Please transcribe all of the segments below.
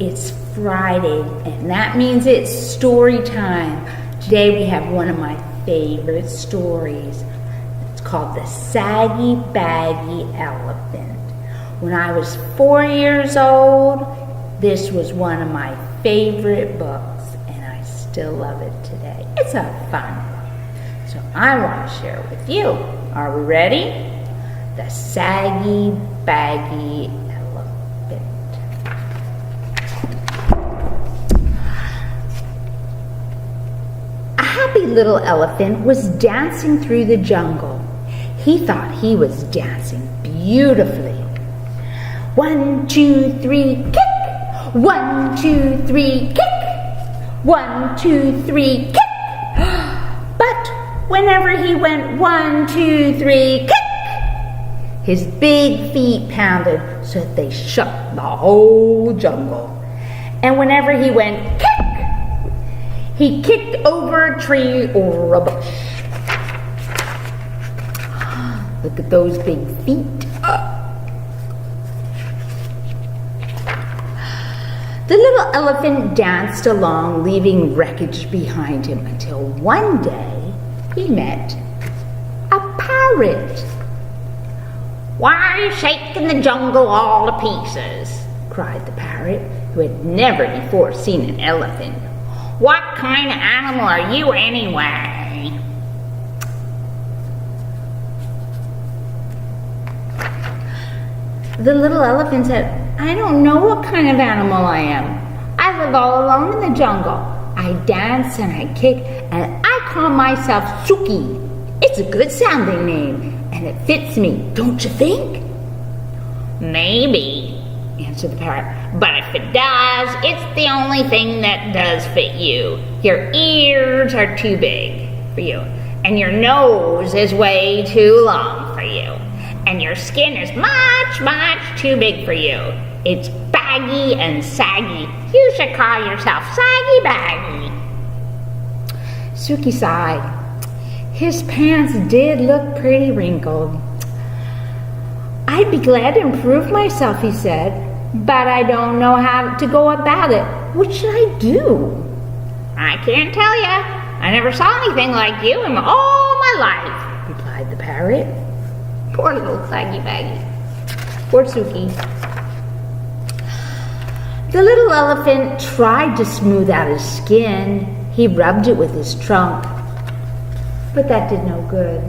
It's Friday, and that means it's story time. Today we have one of my favorite stories. It's called The Saggy, Baggy Elephant. When I was 4 years old, this was one of my favorite books, and I still love it today. It's a fun one, so I want to share it with you. Are we ready? The Saggy, Baggy Elephant. A happy little elephant was dancing through the jungle. He thought he was dancing beautifully. 1, 2, 3, kick! 1, 2, 3, kick! 1, 2, 3, kick! But whenever he went 1, 2, 3, kick! His big feet pounded so that they shook the whole jungle. And whenever he went kick, he kicked over a tree or a bush. Look at those big feet. The little elephant danced along, leaving wreckage behind him, until one day he met a parrot. "Why are you shaking the jungle all to pieces?" cried the parrot, who had never before seen an elephant. "What kind of animal are you anyway?" The little elephant said, "I don't know what kind of animal I am. I live all alone in the jungle. I dance and I kick, and I call myself Suki. It's a good sounding name, and it fits me, don't you think?" "Maybe," answered the parrot, "but if it does, it's the only thing that does fit you. Your ears are too big for you, and your nose is way too long for you, and your skin is much, much too big for you. It's baggy and saggy. You should call yourself Saggy Baggy." Suki sighed. His pants did look pretty wrinkled. "I'd be glad to improve myself," he said, "but I don't know how to go about it. What should I do?" "I can't tell you. I never saw anything like you in all my life," replied the parrot. Poor little Saggy Baggy. Poor Suki. The little elephant tried to smooth out his skin. He rubbed it with his trunk, but that did no good.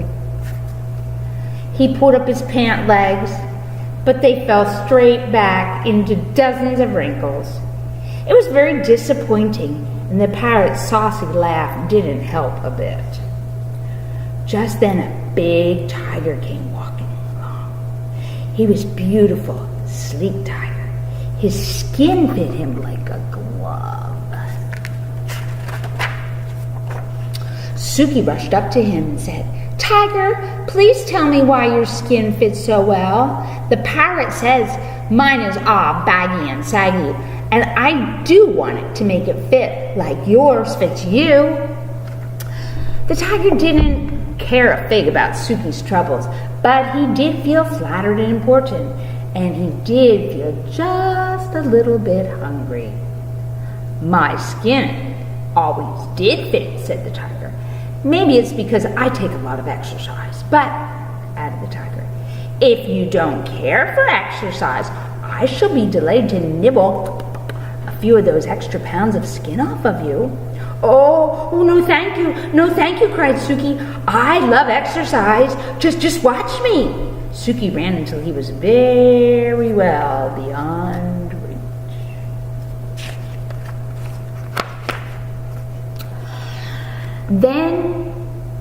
He pulled up his pant legs, but they fell straight back into dozens of wrinkles. It was very disappointing, and the parrot's saucy laugh didn't help a bit. Just then a big tiger came walking along. He was beautiful, sleek tiger. His skin fit him like a glove. Suki rushed up to him and said, "Tiger, please tell me why your skin fits so well. The parrot says mine is all baggy and saggy, and I do want it to make it fit like yours fits you." The tiger didn't care a fig about Suki's troubles, but he did feel flattered and important, and he did feel just a little bit hungry. "My skin always did fit," said the tiger. "Maybe it's because I take a lot of exercise, but," added the tiger, "if you don't care for exercise, I shall be delayed to nibble a few of those extra pounds of skin off of you." Oh, no thank you, cried Suki. "I love exercise. Just watch me." Suki ran until he was very well beyond reach. Then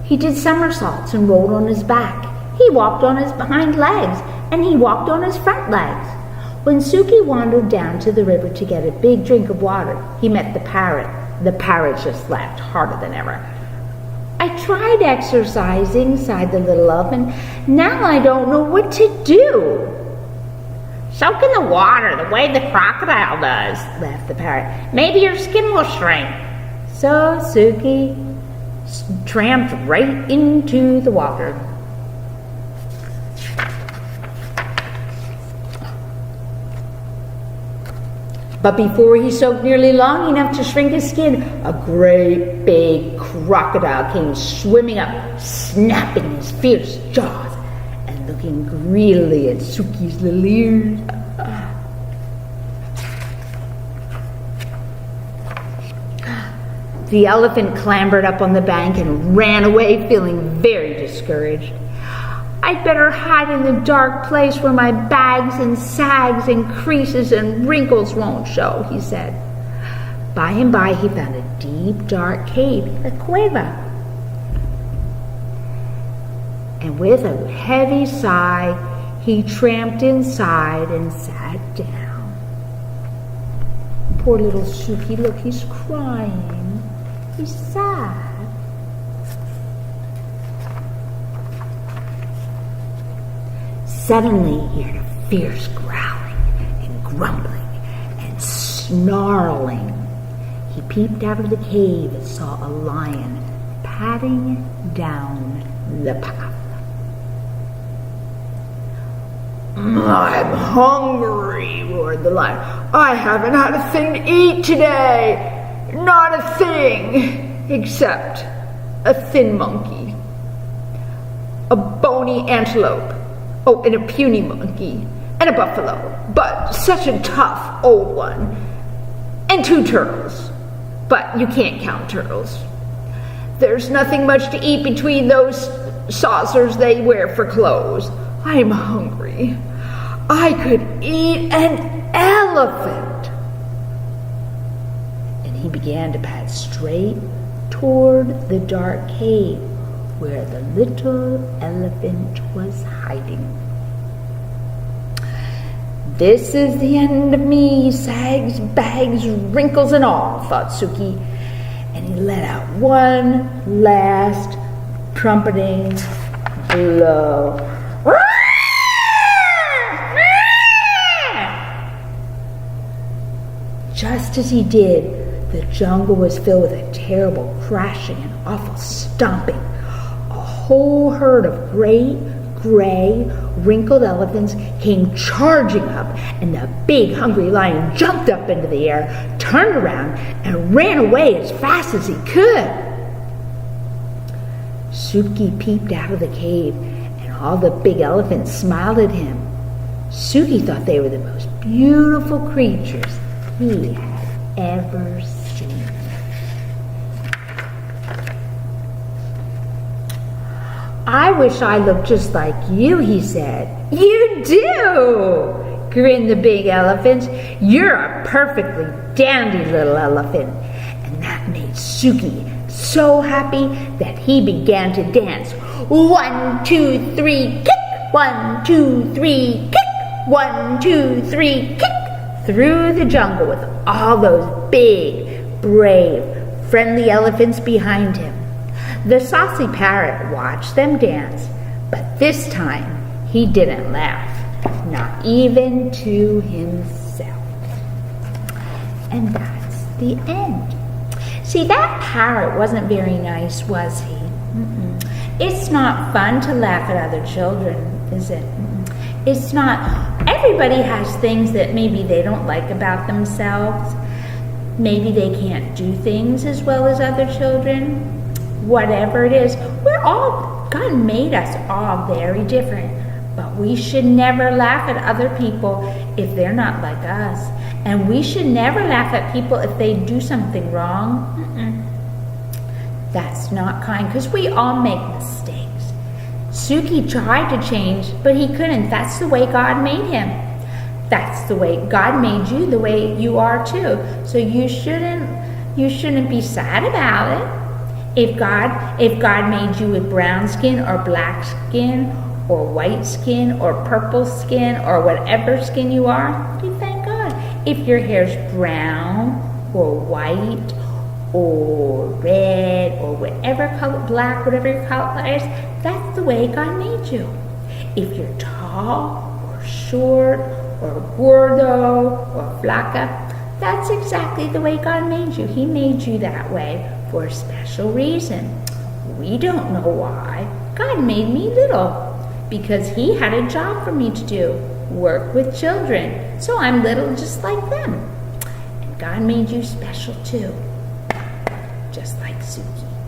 he did somersaults and rolled on his back. He walked on his hind legs, and he walked on his front legs. When Suki wandered down to the river to get a big drink of water, he met the parrot. The parrot just laughed harder than ever. "I tried exercising," sighed the little elephant. "Now I don't know what to do." "Soak in the water the way the crocodile does," laughed the parrot. "Maybe your skin will shrink." So Suki tramped right into the water. But before he soaked nearly long enough to shrink his skin, a great big crocodile came swimming up, snapping his fierce jaws and looking greedily at Suki's little ears. The elephant clambered up on the bank and ran away, feeling very discouraged. I'd better hide in the dark place where my bags and sags and creases and wrinkles won't show, he said. By and by, he found a deep, dark cave, a cueva. And with a heavy sigh, he tramped inside and sat down. Poor little Suki, look, he's crying. He's sad. Suddenly he heard a fierce growling and grumbling and snarling. He peeped out of the cave and saw a lion padding down the path. "I'm hungry," roared the lion. "I haven't had a thing to eat today. Not a thing, except a thin monkey, a bony antelope, oh, and a puny monkey, and a buffalo, but such a tough old one, and 2 turtles, but you can't count turtles. There's nothing much to eat between those saucers they wear for clothes. I'm hungry. I could eat an elephant." He began to pad straight toward the dark cave where the little elephant was hiding. "This is the end of me, sags, bags, wrinkles, and all," thought Suki, and he let out one last trumpeting blow. Just as he did, the jungle was filled with a terrible crashing and awful stomping. A whole herd of great, gray, wrinkled elephants came charging up, and the big, hungry lion jumped up into the air, turned around, and ran away as fast as he could. Suki peeped out of the cave, and all the big elephants smiled at him. Suki thought they were the most beautiful creatures he had ever seen. "I wish I looked just like you," he said. "You do," grinned the big elephant. "You're a perfectly dandy little elephant." And that made Suki so happy that he began to dance. 1, 2, 3, kick! 1, 2, 3, kick! 1, 2, 3, kick! Through the jungle with all those big, brave, friendly elephants behind him. The saucy parrot watched them dance, but this time he didn't laugh, not even to himself. And that's the end. See, that parrot wasn't very nice, was he? It's not fun to laugh at other children, is it? It's not. Everybody has things that maybe they don't like about themselves. Maybe they can't do things as well as other children. Whatever it is, God made us all very different, but we should never laugh at other people if they're not like us. And we should never laugh at people if they do something wrong. That's not kind, because we all make mistakes. Suki tried to change, but he couldn't. That's the way God made him. That's the way God made you, the way you are too. So you shouldn't be sad about it. If God made you with brown skin or black skin or white skin or purple skin or whatever skin you are, you thank God. If your hair's brown or white or red or whatever color, black, whatever your color is, that's the way God made you. If you're tall or short or gordo or flaca, that's exactly the way God made you. He made you that way for a special reason. We don't know why. God made me little because he had a job for me to do, work with children. So I'm little just like them. God made you special too, just like Suki.